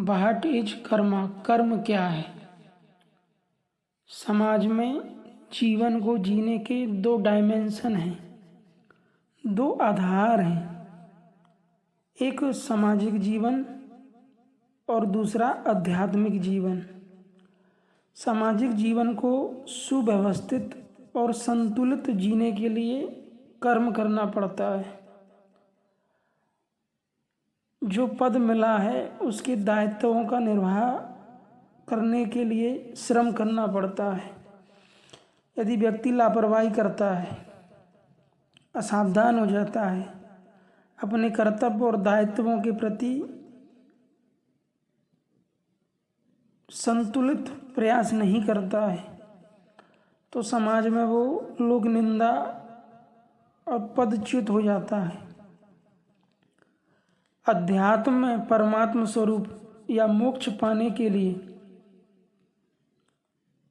What is Karma, कर्म क्या है। समाज में जीवन को जीने के दो डायमेंशन हैं, दो आधार हैं, एक सामाजिक जीवन और दूसरा आध्यात्मिक जीवन। सामाजिक जीवन को सुव्यवस्थित और संतुलित जीने के लिए कर्म करना पड़ता है। जो पद मिला है उसके दायित्वों का निर्वाह करने के लिए श्रम करना पड़ता है। यदि व्यक्ति लापरवाही करता है, असावधान हो जाता है, अपने कर्तव्य और दायित्वों के प्रति संतुलित प्रयास नहीं करता है, तो समाज में वो लोक निंदा और पदच्युत हो जाता है। अध्यात्म में परमात्म स्वरूप या मोक्ष पाने के लिए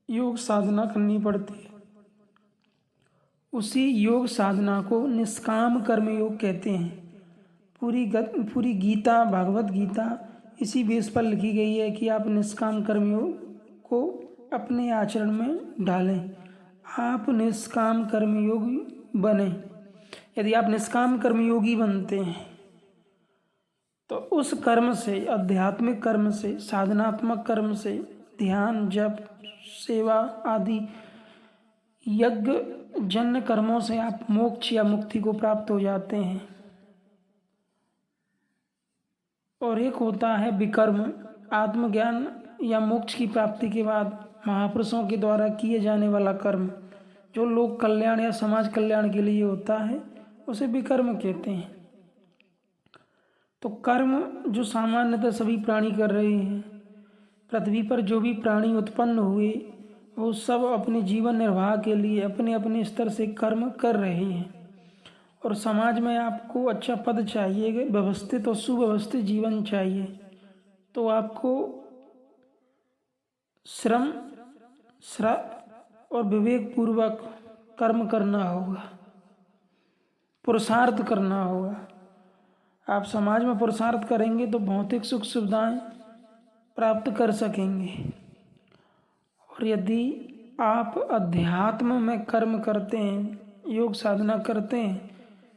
योग साधना करनी पड़ती है। उसी योग साधना को निष्काम कर्म योग कहते हैं। पूरी गीता, भागवत गीता इसी बेस पर लिखी गई है कि आप निष्काम कर्म योग को अपने आचरण में डालें, आप निष्काम कर्मयोगी बने। यदि आप निष्काम कर्मयोगी बनते हैं तो उस कर्म से, आध्यात्मिक कर्म से, साधनात्मक कर्म से, ध्यान, जप, सेवा आदि यज्ञ जन्य कर्मों से आप मोक्ष या मुक्ति को प्राप्त हो जाते हैं। और एक होता है विकर्म, आत्मज्ञान या मोक्ष की प्राप्ति के बाद महापुरुषों के द्वारा किए जाने वाला कर्म, जो लोक कल्याण या समाज कल्याण के लिए होता है, उसे विकर्म कहते हैं। तो कर्म जो सामान्यतः सभी प्राणी कर रहे हैं, पृथ्वी पर जो भी प्राणी उत्पन्न हुए वो सब अपने जीवन निर्वाह के लिए अपने अपने स्तर से कर्म कर रहे हैं। और समाज में आपको अच्छा पद चाहिए, व्यवस्थित और सुव्यवस्थित जीवन चाहिए, तो आपको श्रम और विवेक पूर्वक कर्म करना होगा, पुरुषार्थ करना होगा। आप समाज में पुरुषार्थ करेंगे तो भौतिक सुख सुविधाएं प्राप्त कर सकेंगे। और यदि आप अध्यात्म में कर्म करते हैं, योग साधना करते हैं,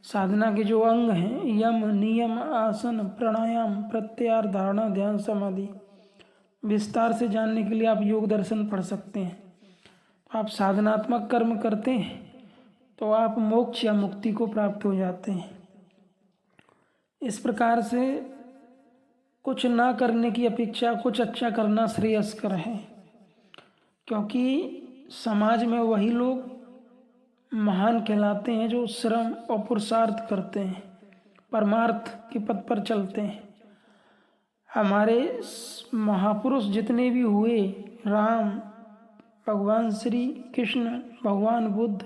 साधना के जो अंग हैं, यम, नियम, आसन, प्राणायाम, प्रत्याहार, धारणा, ध्यान, समाधि, विस्तार से जानने के लिए आप योग दर्शन पढ़ सकते हैं। आप साधनात्मक कर्म करते हैं तो आप मोक्ष या मुक्ति को प्राप्त हो जाते हैं। इस प्रकार से कुछ ना करने की अपेक्षा कुछ अच्छा करना श्रेयस्कर है, क्योंकि समाज में वही लोग महान कहलाते हैं जो श्रम और पुरुषार्थ करते हैं, परमार्थ के पथ पर चलते हैं। हमारे महापुरुष जितने भी हुए, राम, भगवान श्री कृष्ण, भगवान बुद्ध,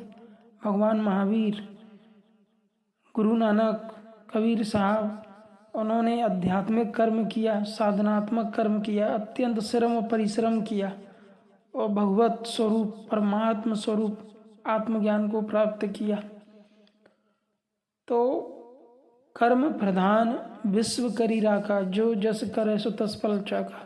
भगवान महावीर, गुरु नानक, कबीर साहब, उन्होंने आध्यात्मिक कर्म किया, साधनात्मक कर्म किया, अत्यंत श्रम और परिश्रम किया और भगवत स्वरूप, परमात्म स्वरूप आत्मज्ञान को प्राप्त किया। तो कर्म प्रधान विश्व करी राखा, जो जस करे सो तस फल चाखा।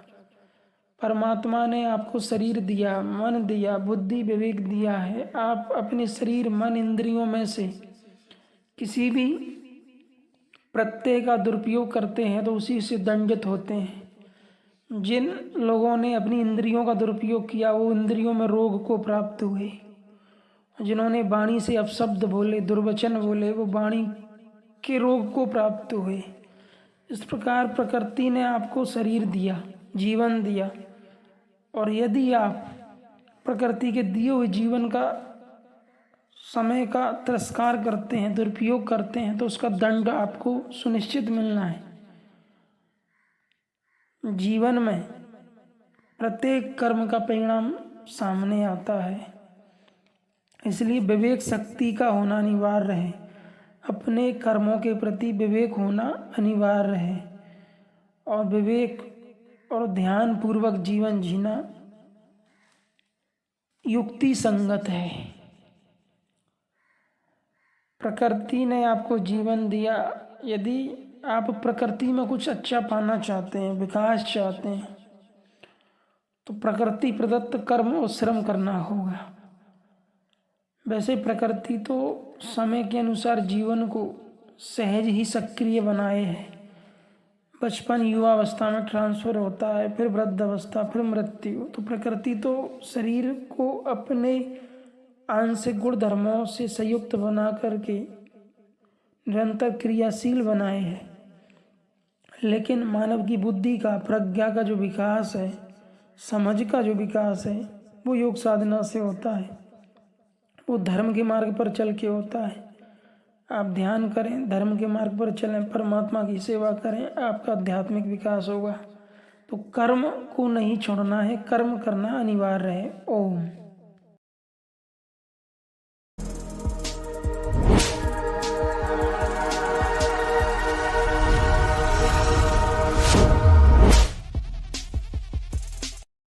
परमात्मा ने आपको शरीर दिया, मन दिया, बुद्धि विवेक दिया है। आप अपने शरीर, मन, इंद्रियों में से किसी भी प्रत्यय का दुरुपयोग करते हैं तो उसी से दंडित होते हैं। जिन लोगों ने अपनी इंद्रियों का दुरुपयोग किया वो इंद्रियों में रोग को प्राप्त हुए। जिन्होंने वाणी से अपशब्द बोले, दुर्वचन बोले, वो वाणी के रोग को प्राप्त हुए। इस प्रकार प्रकृति ने आपको शरीर दिया, जीवन दिया, और यदि आप प्रकृति के दिए हुए जीवन का, समय का तिरस्कार करते हैं, दुरुपयोग करते हैं, तो उसका दंड आपको सुनिश्चित मिलना है। जीवन में प्रत्येक कर्म का परिणाम सामने आता है, इसलिए विवेक शक्ति का होना अनिवार्य है। अपने कर्मों के प्रति विवेक होना अनिवार्य है और विवेक और ध्यान पूर्वक जीवन जीना युक्ति संगत है। प्रकृति ने आपको जीवन दिया, यदि आप प्रकृति में कुछ अच्छा पाना चाहते हैं, विकास चाहते हैं, तो प्रकृति प्रदत्त कर्म और श्रम करना होगा। वैसे प्रकृति तो समय के अनुसार जीवन को सहज ही सक्रिय बनाए है। बचपन युवावस्था में ट्रांसफर होता है, फिर वृद्धावस्था, फिर मृत्यु। तो प्रकृति तो शरीर को अपने आंशिक गुण धर्मों से संयुक्त बना करके निरंतर क्रियाशील बनाए है। लेकिन मानव की बुद्धि का, प्रज्ञा का जो विकास है, समझ का जो विकास है, वो योग साधना से होता है, वो धर्म के मार्ग पर चल के होता है। आप ध्यान करें, धर्म के मार्ग पर चलें, परमात्मा की सेवा करें, आपका आध्यात्मिक विकास होगा। तो कर्म को नहीं छोड़ना है, कर्म करना अनिवार्य है। ओम।